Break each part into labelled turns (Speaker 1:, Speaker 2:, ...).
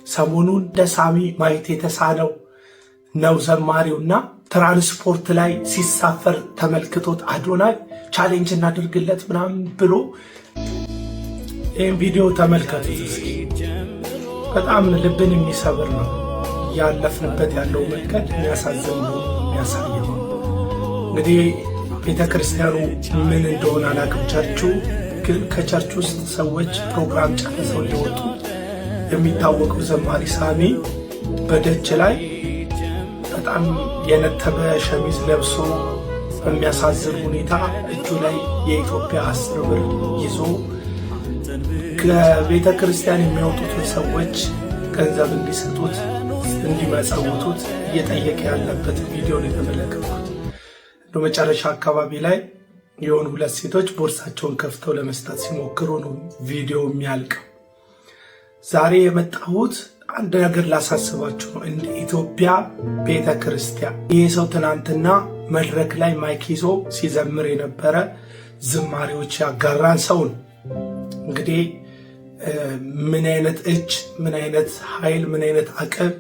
Speaker 1: ሰሞኑን ለሳሚ ማየት የተሳነው ነው ዘማሪውና ትራንስፖርት ላይ ሲሳፈር ተመልክቶት አዶናይ ቻሌንጅ እናድርግለት ምናምን ብሎ ይህን ቪዲዮ ተመልከቱት እስኪ። በጣም ልብን የሚሰብር ነው። ያለፍንበት ያለው መንገድ የሚያሳዝን ነው፣ የሚያሳይ ነው። እንግዲህ ቤተክርስቲያኑ ምን እንደሆነ አላውቅም። ቸርቹ ግን ከቸርች ውስጥ ሰዎች ፕሮግራም ጨርሰው ሊወጡ የሚታወቀው ዘማሪ ሳሚ በደጅ ላይ በጣም የነተበ ሸሚዝ ለብሶ በሚያሳዝን ሁኔታ እጁ ላይ የኢትዮጵያ 10 ብር ይዞ ከቤተ ክርስቲያን የሚያወጡትን ሰዎች ገንዘብ እንዲሰጡት እንዲመጸውቱት እየጠየቀ ያለበት ቪዲዮ ነው የተመለከትኩት። በመጨረሻ አካባቢ ላይ የሆኑ 2 ሴቶች ቦርሳቸውን ከፍተው ለመስጠት ሲሞክሩ ነው ቪዲዮ የሚያልቀው። ዛሬ የመጣሁት አንድ ነገር ላሳስባችሁ ነው። እንደ ኢትዮጵያ ቤተ ክርስቲያን ይህ ሰው ትናንትና መድረክ ላይ ማይክ ይዞ ሲዘምር የነበረ ዝማሬዎች ያጋራን ሰው ነው። እንግዲህ ምን አይነት እጅ፣ ምን አይነት ኃይል፣ ምን አይነት አቅም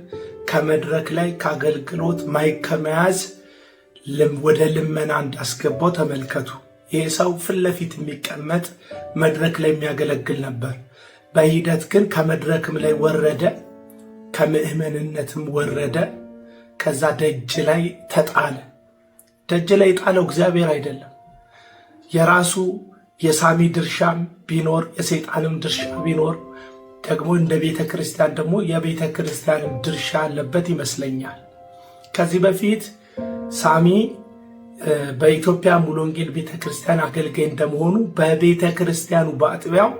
Speaker 1: ከመድረክ ላይ ከአገልግሎት ማይክ ከመያዝ ወደ ልመና እንዳስገባው ተመልከቱ። ይህ ሰው ፊት ለፊት የሚቀመጥ መድረክ ላይ የሚያገለግል ነበር። በሂደት ግን ከመድረክም ላይ ወረደ፣ ከምእመንነትም ወረደ። ከዛ ደጅ ላይ ተጣለ። ደጅ ላይ የጣለው እግዚአብሔር አይደለም። የራሱ የሳሚ ድርሻም ቢኖር የሰይጣንም ድርሻ ቢኖር ደግሞ እንደ ቤተ ክርስቲያን ደግሞ የቤተ ክርስቲያንም ድርሻ ያለበት ይመስለኛል። ከዚህ በፊት ሳሚ በኢትዮጵያ ሙሉ ወንጌል ቤተ ክርስቲያን አገልጋይ እንደመሆኑ በቤተ ክርስቲያኑ በአጥቢያው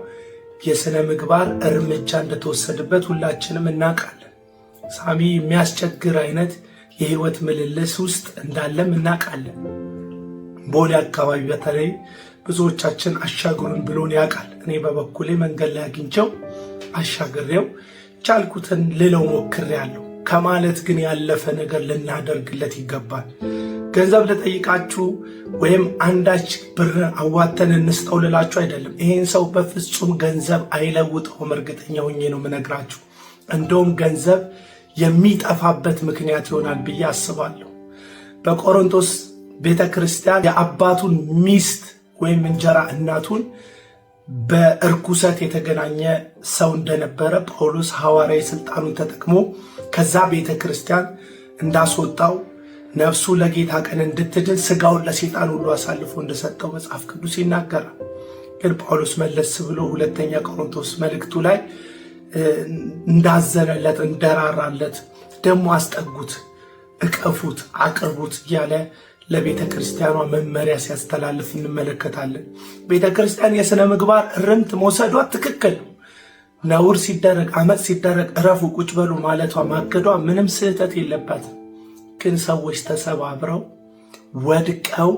Speaker 1: የሥነ ምግባር እርምጃ እንደተወሰደበት ሁላችንም እናውቃለን። ሳሚ የሚያስቸግር አይነት የህይወት ምልልስ ውስጥ እንዳለም እናውቃለን። ቦሌ አካባቢ በተለይ ብዙዎቻችን አሻግሩን ብሎን ያውቃል። እኔ በበኩሌ መንገድ ላይ አግኝቼው አሻግሬው ቻልኩትን ልለው ሞክሬያለሁ። ከማለት ግን ያለፈ ነገር ልናደርግለት ይገባል። ገንዘብ ልጠይቃችሁ ወይም አንዳች ብር አዋተን እንስጠው ልላችሁ አይደለም። ይሄን ሰው በፍጹም ገንዘብ አይለውጠውም። እርግጠኛ ሆኜ ነው የምነግራችሁ። እንደውም ገንዘብ የሚጠፋበት ምክንያት ይሆናል ብዬ አስባለሁ። በቆሮንቶስ ቤተ ክርስቲያን የአባቱን ሚስት ወይም እንጀራ እናቱን በእርኩሰት የተገናኘ ሰው እንደነበረ ጳውሎስ ሐዋርያዊ ስልጣኑን ተጠቅሞ ከዛ ቤተ ክርስቲያን እንዳስወጣው ነፍሱ ለጌታ ቀን እንድትድን ስጋውን ለሰይጣን ሁሉ አሳልፎ እንደሰጠው መጽሐፍ ቅዱስ ይናገራል። ግን ጳውሎስ መለስ ብሎ ሁለተኛ ቆሮንቶስ መልእክቱ ላይ እንዳዘነለት እንደራራለት ደግሞ አስጠጉት፣ እቀፉት፣ አቅርቡት እያለ ለቤተ ክርስቲያኗ መመሪያ ሲያስተላልፍ እንመለከታለን። ቤተ ክርስቲያን የሥነ ምግባር እርምት መውሰዷ ትክክል ነው። ነውር ሲደረግ፣ አመፅ ሲደረግ እረፉ ቁጭ በሉ ማለቷ ማገዷ ምንም ስህተት የለባትም። ግን ሰዎች ተሰባብረው ወድቀው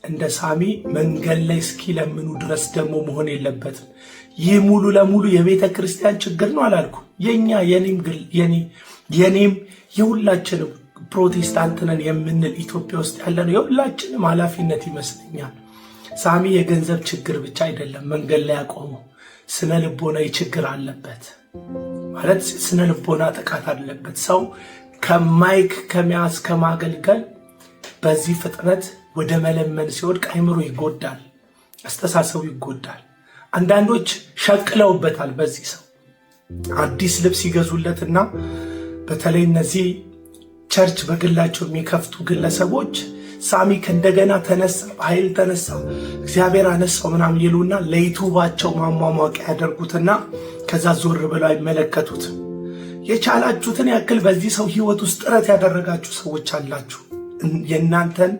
Speaker 1: እንደ ሳሚ መንገድ ላይ እስኪለምኑ ድረስ ደግሞ መሆን የለበትም። ይህ ሙሉ ለሙሉ የቤተ ክርስቲያን ችግር ነው አላልኩ። የኛ የኔም የሁላችንም ፕሮቴስታንት ነን የምንል ኢትዮጵያ ውስጥ ያለነው የሁላችንም ኃላፊነት ይመስለኛል። ሳሚ የገንዘብ ችግር ብቻ አይደለም መንገድ ላይ ያቆመው፣ ስነ ልቦናዊ ችግር አለበት። ማለት ስነ ልቦና ጥቃት አለበት። ሰው ከማይክ ከመያዝ ከማገልገል በዚህ ፍጥነት ወደ መለመን ሲወድቅ አይምሮ ይጎዳል፣ አስተሳሰቡ ይጎዳል። አንዳንዶች ሸቅለውበታል። በዚህ ሰው አዲስ ልብስ ይገዙለትና በተለይ እነዚህ ቸርች በግላቸው የሚከፍቱ ግለሰቦች ሳሚ ከእንደገና ተነሳ፣ በኃይል ተነሳ፣ እግዚአብሔር አነሳው ምናምን ይሉና ለዩቱባቸው ማሟሟቂያ ያደርጉትና ከዛ ዞር ብለው አይመለከቱት። የቻላችሁትን ያክል በዚህ ሰው ህይወት ውስጥ ጥረት ያደረጋችሁ ሰዎች አላችሁ። የእናንተን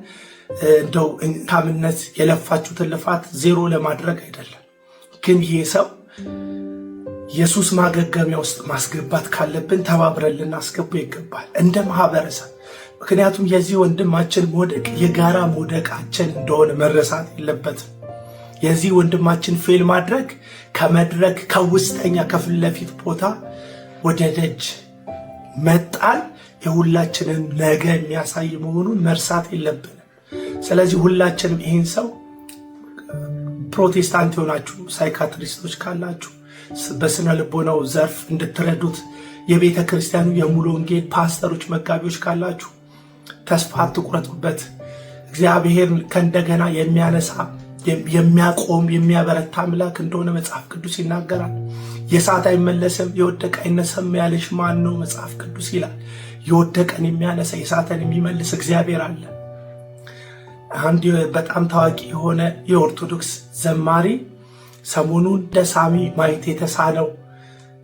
Speaker 1: እንደው እንካምነት የለፋችሁትን ልፋት ዜሮ ለማድረግ አይደለም። ግን ይህ ሰው ኢየሱስ ማገገሚያ ውስጥ ማስገባት ካለብን ተባብረን ልናስገባው ይገባል እንደ ማህበረሰብ። ምክንያቱም የዚህ ወንድማችን መውደቅ የጋራ መውደቃችን እንደሆነ መረሳት የለበትም። የዚህ ወንድማችን ፌል ማድረግ ከመድረክ ከውስጠኛ ከፊት ለፊት ቦታ ወደ ደጅ መጣል የሁላችንን ነገ የሚያሳይ መሆኑን መርሳት የለብንም። ስለዚህ ሁላችንም ይህን ሰው ፕሮቴስታንት የሆናችሁ ሳይካትሪስቶች ካላችሁ በስነ ልቦናው ዘርፍ እንድትረዱት የቤተ ክርስቲያኑ የሙሉ ወንጌል ፓስተሮች፣ መጋቢዎች ካላችሁ ተስፋ አትቁረጡበት። እግዚአብሔር ከእንደገና የሚያነሳ የሚያቆም የሚያበረታ አምላክ እንደሆነ መጽሐፍ ቅዱስ ይናገራል። የሳት አይመለስም የወደቀ አይነሳም ያለሽ ማን ነው? መጽሐፍ ቅዱስ ይላል። የወደቀን የሚያነሳ የሳተን የሚመልስ እግዚአብሔር አለ። አንድ በጣም ታዋቂ የሆነ የኦርቶዶክስ ዘማሪ ሰሞኑን እንደ ሳሚ ማየት የተሳነው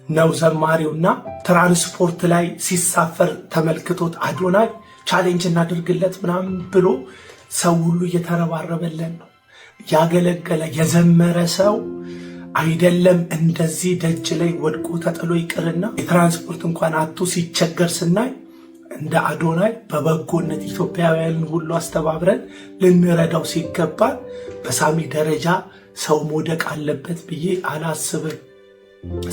Speaker 1: ነው ዘማሪውና ትራንስፖርት ላይ ሲሳፈር ተመልክቶት አዶናይ ቻሌንጅ እናድርግለት ምናምን ብሎ ሰው ሁሉ እየተረባረበለን ነው። ያገለገለ የዘመረ ሰው አይደለም እንደዚህ ደጅ ላይ ወድቆ ተጥሎ ይቅርና የትራንስፖርት እንኳን አቶ ሲቸገር ስናይ እንደ አዶናይ በበጎነት ኢትዮጵያውያን ሁሉ አስተባብረን ልንረዳው ሲገባል በሳሚ ደረጃ ሰው መውደቅ አለበት ብዬ አላስብም።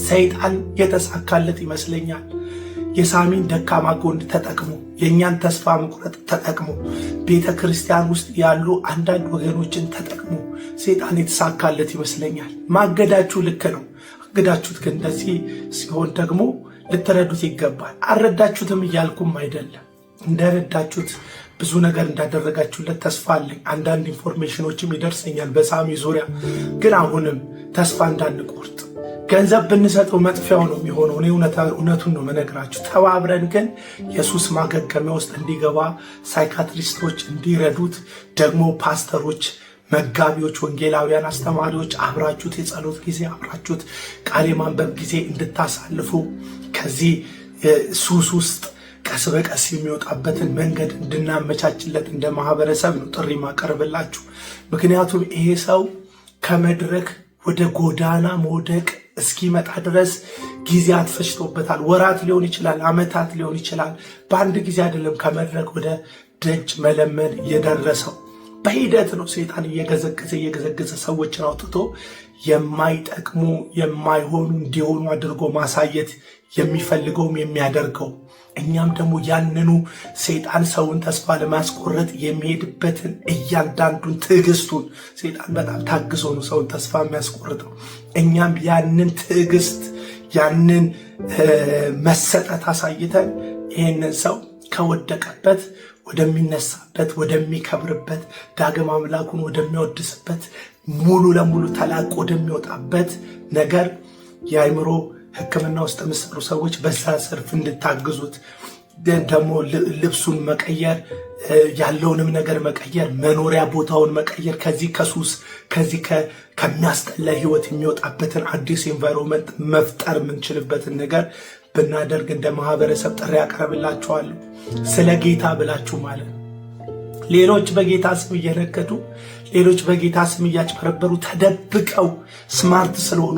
Speaker 1: ሰይጣን የተሳካለት ይመስለኛል። የሳሚን ደካማ ጎን ተጠቅሞ የእኛን ተስፋ መቁረጥ ተጠቅሞ ቤተ ክርስቲያን ውስጥ ያሉ አንዳንድ ወገኖችን ተጠቅሞ ሰይጣን የተሳካለት ይመስለኛል። ማገዳችሁ ልክ ነው። አገዳችሁት፣ ግን እንደዚህ ሲሆን ደግሞ ልትረዱት ይገባል። አልረዳችሁትም እያልኩም አይደለም። እንደረዳችሁት ብዙ ነገር እንዳደረጋችሁለት ተስፋ አለኝ። አንዳንድ ኢንፎርሜሽኖችም ይደርሰኛል በሳሚ ዙሪያ። ግን አሁንም ተስፋ እንዳንቆርጥ ገንዘብ ብንሰጠው መጥፊያው ነው የሚሆነው። እኔ እውነቱን ነው መነግራችሁ። ተባብረን ግን የሱስ ማገገሚያ ውስጥ እንዲገባ ሳይካትሪስቶች እንዲረዱት፣ ደግሞ ፓስተሮች፣ መጋቢዎች፣ ወንጌላውያን አስተማሪዎች አብራችሁት የጸሎት ጊዜ አብራችሁት ቃል የማንበብ ጊዜ እንድታሳልፉ ከዚህ ሱስ ውስጥ ቀስ በቀስ የሚወጣበትን መንገድ እንድናመቻችለት እንደ ማህበረሰብ ነው ጥሪ ማቀርብላችሁ። ምክንያቱም ይሄ ሰው ከመድረክ ወደ ጎዳና መውደቅ እስኪመጣ ድረስ ጊዜያት ፈጅቶበታል። ወራት ሊሆን ይችላል፣ ዓመታት ሊሆን ይችላል። በአንድ ጊዜ አይደለም ከመድረክ ወደ ደጅ መለመን የደረሰው። በሂደት ነው ሰይጣን እየገዘገዘ ሰዎችን አውጥቶ የማይጠቅሙ የማይሆኑ እንዲሆኑ አድርጎ ማሳየት የሚፈልገውም የሚያደርገው። እኛም ደግሞ ያንኑ ሰይጣን ሰውን ተስፋ ለማስቆረጥ የሚሄድበትን እያንዳንዱን ትዕግስቱን፣ ሰይጣን በጣም ታግሶ ነው ሰውን ተስፋ የሚያስቆርጠው። እኛም ያንን ትዕግስት ያንን መሰጠት አሳይተን ይህንን ሰው ከወደቀበት ወደሚነሳበት ወደሚከብርበት ዳግም አምላኩን ወደሚወድስበት ሙሉ ለሙሉ ተላቆ ወደሚወጣበት ነገር የአእምሮ ሕክምና ውስጥ የምትሰሩ ሰዎች በዛ ዘርፍ እንድታግዙት፣ ደግሞ ልብሱን መቀየር፣ ያለውንም ነገር መቀየር፣ መኖሪያ ቦታውን መቀየር፣ ከዚህ ከሱስ ከዚህ ከሚያስጠላ ህይወት የሚወጣበትን አዲስ ኤንቫይሮንመንት መፍጠር የምንችልበትን ነገር ብናደርግ እንደ ማህበረሰብ ጥሪ ያቀርብላችኋለሁ። ስለ ጌታ ብላችሁ ማለት ነው። ሌሎች በጌታ ስም እየነገዱ ሌሎች በጌታ ስም እያጭበረበሩ ተደብቀው ስማርት ስለሆኑ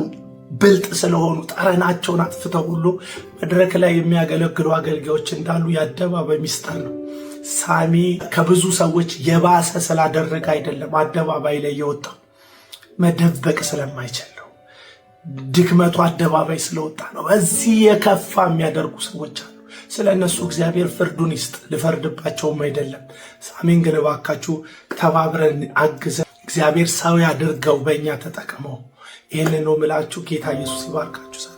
Speaker 1: ብልጥ ስለሆኑ ጠረናቸውን አጥፍተው ሁሉ መድረክ ላይ የሚያገለግሉ አገልጋዮች እንዳሉ የአደባባይ ሚስጥር ነው። ሳሚ ከብዙ ሰዎች የባሰ ስላደረገ አይደለም አደባባይ ላይ የወጣው፣ መደበቅ ስለማይችል ነው። ድክመቱ አደባባይ ስለወጣ ነው። በዚህ የከፋ የሚያደርጉ ሰዎች አሉ። ስለ እነሱ እግዚአብሔር ፍርዱን ይስጥ፣ ልፈርድባቸውም አይደለም። ሳሚን ግን እባካችሁ ተባብረን አግዘን እግዚአብሔር ሰው ያድርገው፣ በእኛ ተጠቅመው። ይህንን ነው ምላችሁ። ጌታ ኢየሱስ ይባርካችሁ።